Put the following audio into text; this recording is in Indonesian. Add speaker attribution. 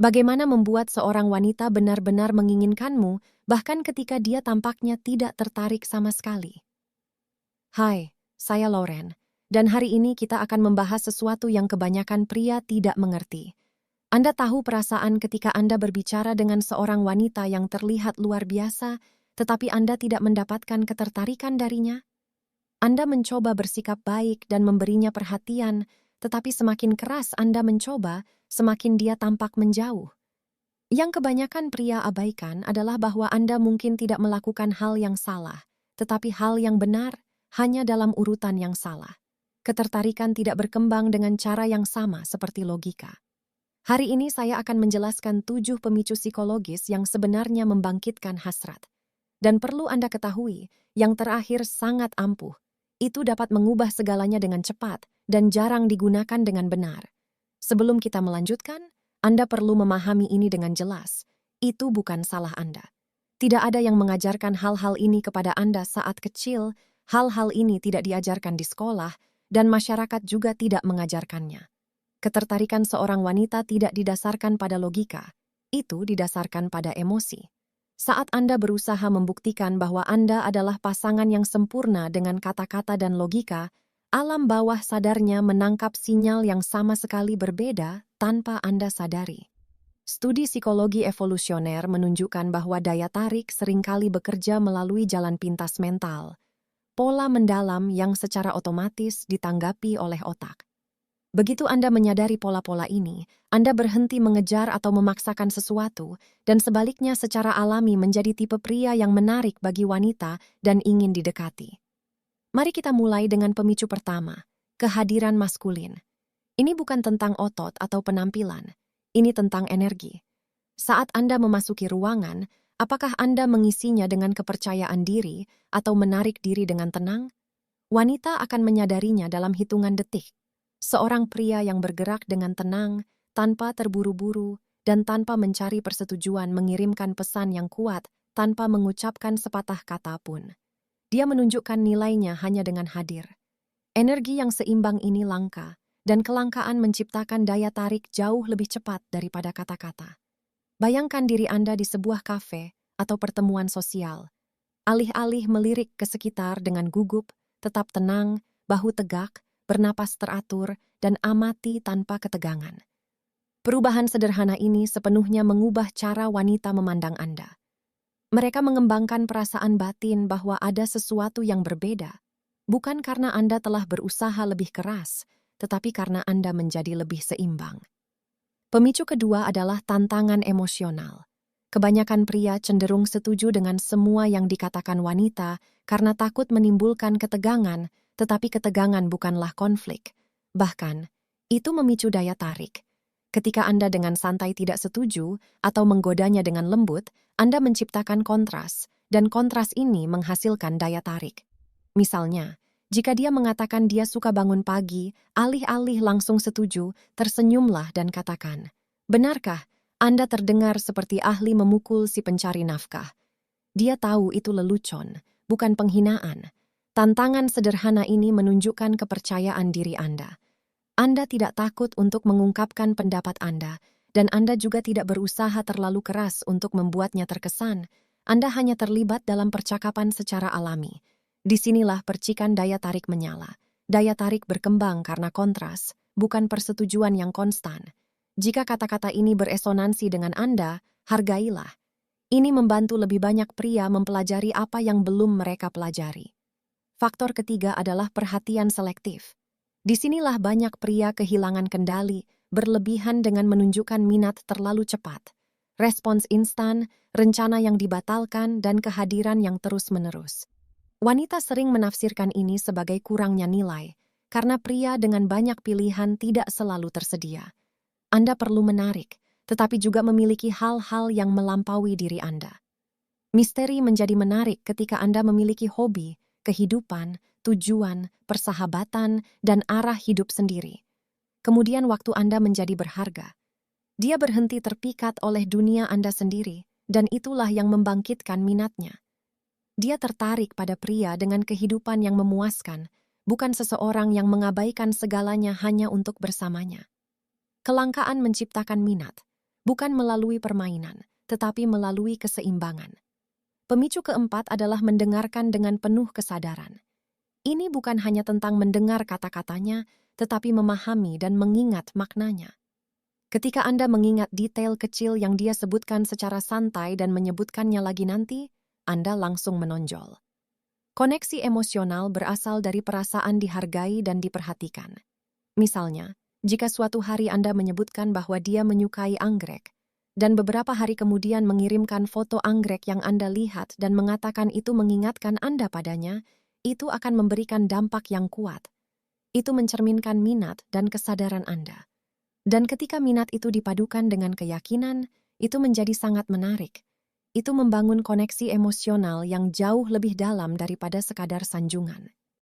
Speaker 1: Bagaimana membuat seorang wanita benar-benar menginginkanmu, bahkan ketika dia tampaknya tidak tertarik sama sekali? Hai, saya Lauren, dan hari ini kita akan membahas sesuatu yang kebanyakan pria tidak mengerti. Anda tahu perasaan ketika Anda berbicara dengan seorang wanita yang terlihat luar biasa, tetapi Anda tidak mendapatkan ketertarikan darinya? Anda mencoba bersikap baik dan memberinya perhatian, tetapi semakin keras Anda mencoba, semakin dia tampak menjauh. Yang kebanyakan pria abaikan adalah bahwa Anda mungkin tidak melakukan hal yang salah, tetapi hal yang benar hanya dalam urutan yang salah. Ketertarikan tidak berkembang dengan cara yang sama seperti logika. Hari ini saya akan menjelaskan 7 pemicu psikologis yang sebenarnya membangkitkan hasrat. Dan perlu Anda ketahui, yang terakhir sangat ampuh. Itu dapat mengubah segalanya dengan cepat dan jarang digunakan dengan benar. Sebelum kita melanjutkan, Anda perlu memahami ini dengan jelas. Itu bukan salah Anda. Tidak ada yang mengajarkan hal-hal ini kepada Anda saat kecil, hal-hal ini tidak diajarkan di sekolah, dan masyarakat juga tidak mengajarkannya. Ketertarikan seorang wanita tidak didasarkan pada logika, itu didasarkan pada emosi. Saat Anda berusaha membuktikan bahwa Anda adalah pasangan yang sempurna dengan kata-kata dan logika, alam bawah sadarnya menangkap sinyal yang sama sekali berbeda tanpa Anda sadari. Studi psikologi evolusioner menunjukkan bahwa daya tarik seringkali bekerja melalui jalan pintas mental, pola mendalam yang secara otomatis ditanggapi oleh otak. Begitu Anda menyadari pola-pola ini, Anda berhenti mengejar atau memaksakan sesuatu, dan sebaliknya secara alami menjadi tipe pria yang menarik bagi wanita dan ingin didekati. Mari kita mulai dengan pemicu pertama, kehadiran maskulin. Ini bukan tentang otot atau penampilan, ini tentang energi. Saat Anda memasuki ruangan, apakah Anda mengisinya dengan kepercayaan diri atau menarik diri dengan tenang? Wanita akan menyadarinya dalam hitungan detik. Seorang pria yang bergerak dengan tenang, tanpa terburu-buru, dan tanpa mencari persetujuan mengirimkan pesan yang kuat tanpa mengucapkan sepatah kata pun. Dia menunjukkan nilainya hanya dengan hadir. Energi yang seimbang ini langka, dan kelangkaan menciptakan daya tarik jauh lebih cepat daripada kata-kata. Bayangkan diri Anda di sebuah kafe atau pertemuan sosial. Alih-alih melirik ke sekitar dengan gugup, tetap tenang, bahu tegak, bernapas teratur, dan amati tanpa ketegangan. Perubahan sederhana ini sepenuhnya mengubah cara wanita memandang Anda. Mereka mengembangkan perasaan batin bahwa ada sesuatu yang berbeda, bukan karena Anda telah berusaha lebih keras, tetapi karena Anda menjadi lebih seimbang. Pemicu kedua adalah tantangan emosional. Kebanyakan pria cenderung setuju dengan semua yang dikatakan wanita karena takut menimbulkan ketegangan, tetapi ketegangan bukanlah konflik. Bahkan, itu memicu daya tarik. Ketika Anda dengan santai tidak setuju atau menggodanya dengan lembut, Anda menciptakan kontras, dan kontras ini menghasilkan daya tarik. Misalnya, jika dia mengatakan dia suka bangun pagi, alih-alih langsung setuju, tersenyumlah dan katakan, "Benarkah Anda terdengar seperti ahli memukul si pencari nafkah?" Dia tahu itu lelucon, bukan penghinaan. Tantangan sederhana ini menunjukkan kepercayaan diri Anda. Anda tidak takut untuk mengungkapkan pendapat Anda, dan Anda juga tidak berusaha terlalu keras untuk membuatnya terkesan. Anda hanya terlibat dalam percakapan secara alami. Disinilah percikan daya tarik menyala. Daya tarik berkembang karena kontras, bukan persetujuan yang konstan. Jika kata-kata ini beresonansi dengan Anda, hargailah. Ini membantu lebih banyak pria mempelajari apa yang belum mereka pelajari. Faktor ketiga adalah perhatian selektif. Disinilah banyak pria kehilangan kendali, berlebihan dengan menunjukkan minat terlalu cepat. Respons instan, rencana yang dibatalkan, dan kehadiran yang terus-menerus. Wanita sering menafsirkan ini sebagai kurangnya nilai, karena pria dengan banyak pilihan tidak selalu tersedia. Anda perlu menarik, tetapi juga memiliki hal-hal yang melampaui diri Anda. Misteri menjadi menarik ketika Anda memiliki hobi, kehidupan, tujuan, persahabatan, dan arah hidup sendiri. Kemudian waktu Anda menjadi berharga. Dia berhenti terpikat oleh dunia Anda sendiri, dan itulah yang membangkitkan minatnya. Dia tertarik pada pria dengan kehidupan yang memuaskan, bukan seseorang yang mengabaikan segalanya hanya untuk bersamanya. Kelangkaan menciptakan minat, bukan melalui permainan, tetapi melalui keseimbangan. Pemicu keempat adalah mendengarkan dengan penuh kesadaran. Ini bukan hanya tentang mendengar kata-katanya, tetapi memahami dan mengingat maknanya. Ketika Anda mengingat detail kecil yang dia sebutkan secara santai dan menyebutkannya lagi nanti, Anda langsung menonjol. Koneksi emosional berasal dari perasaan dihargai dan diperhatikan. Misalnya, jika suatu hari Anda menyebutkan bahwa dia menyukai anggrek, dan beberapa hari kemudian mengirimkan foto anggrek yang Anda lihat dan mengatakan itu mengingatkan Anda padanya, itu akan memberikan dampak yang kuat. Itu mencerminkan minat dan kesadaran Anda. Dan ketika minat itu dipadukan dengan keyakinan, itu menjadi sangat menarik. Itu membangun koneksi emosional yang jauh lebih dalam daripada sekadar sanjungan.